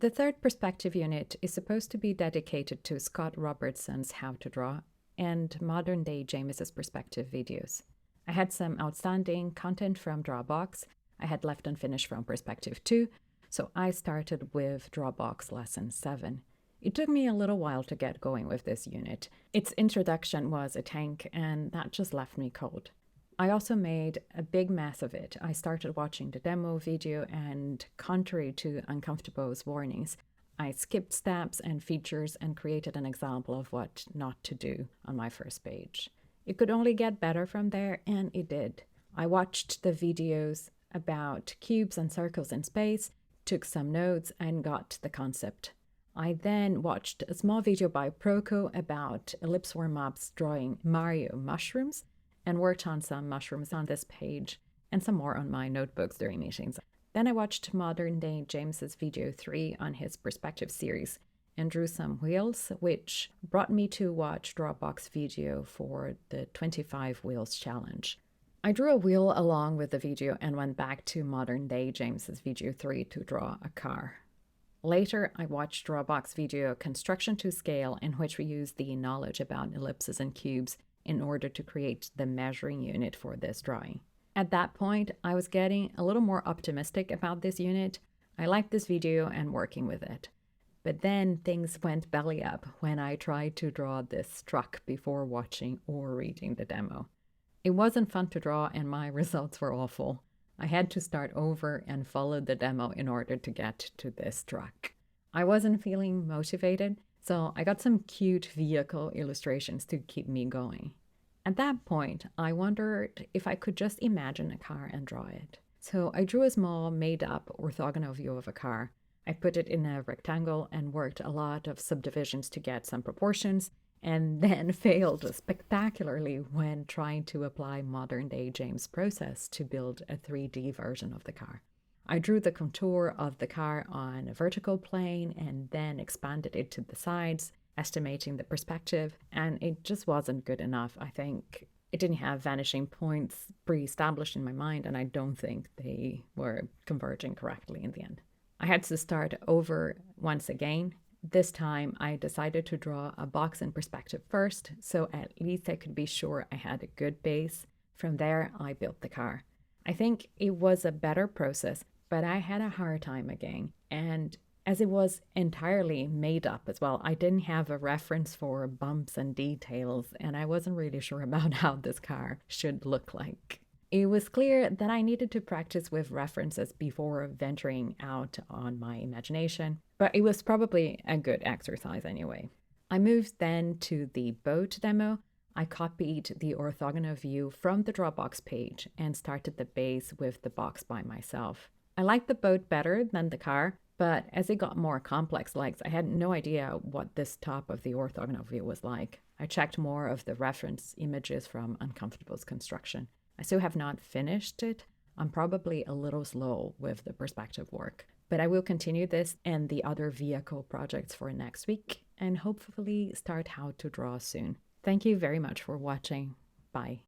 The third perspective unit is supposed to be dedicated to Scott Robertson's How to Draw and modern-day James's perspective videos. I had some outstanding content from Drawabox. I had left unfinished from Perspective 2, so I started with Drawabox Lesson 7. It took me a little while to get going with this unit. Its introduction was a tank, and that just left me cold. I also made a big mess of it. I started watching the demo video, and contrary to Uncomfortable's warnings, I skipped steps and features and created an example of what not to do on my first page. It could only get better from there, and it did. I watched the videos about cubes and circles in space, took some notes, and got the concept. I then watched a small video by Proco about ellipse warm-ups drawing Mario mushrooms, and worked on some mushrooms on this page and some more on my notebooks during meetings. Then I watched Modern Day James's video 3 on his perspective series and drew some wheels, which brought me to watch Drawabox video for the 25 wheels challenge. I drew a wheel along with the video and went back to Modern Day James's video 3 to draw a car. Later, I watched Drawabox video Construction to Scale, in which we used the knowledge about ellipses and cubes in order to create the measuring unit for this drawing. At that point, I was getting a little more optimistic about this unit. I liked this video and working with it. But then things went belly up when I tried to draw this truck before watching or reading the demo. It wasn't fun to draw, and my results were awful. I had to start over and follow the demo in order to get to this truck. I wasn't feeling motivated, so I got some cute vehicle illustrations to keep me going. At that point, I wondered if I could just imagine a car and draw it. So I drew a small, made-up orthogonal view of a car. I put it in a rectangle and worked a lot of subdivisions to get some proportions, and then failed spectacularly when trying to apply modern-day James process to build a 3D version of the car. I drew the contour of the car on a vertical plane and then expanded it to the sides, estimating the perspective, and it just wasn't good enough. I think it didn't have vanishing points pre-established in my mind, and I don't think they were converging correctly in the end. I had to start over once again. This time I decided to draw a box in perspective first, so at least I could be sure I had a good base. From there, I built the car. I think it was a better process, but I had a hard time again. And as it was entirely made up as well, I didn't have a reference for bumps and details, and I wasn't really sure about how this car should look like. It was clear that I needed to practice with references before venturing out on my imagination, but it was probably a good exercise anyway. I moved then to the boat demo. I copied the orthogonal view from the Drawabox page and started the base with the box by myself. I liked the boat better than the car, but as it got more complex legs, I had no idea what this top of the orthogonal view was like. I checked more of the reference images from Uncomfortable's construction. I still have not finished it. I'm probably a little slow with the perspective work, but I will continue this and the other vehicle projects for next week and hopefully start how to draw soon. Thank you very much for watching. Bye.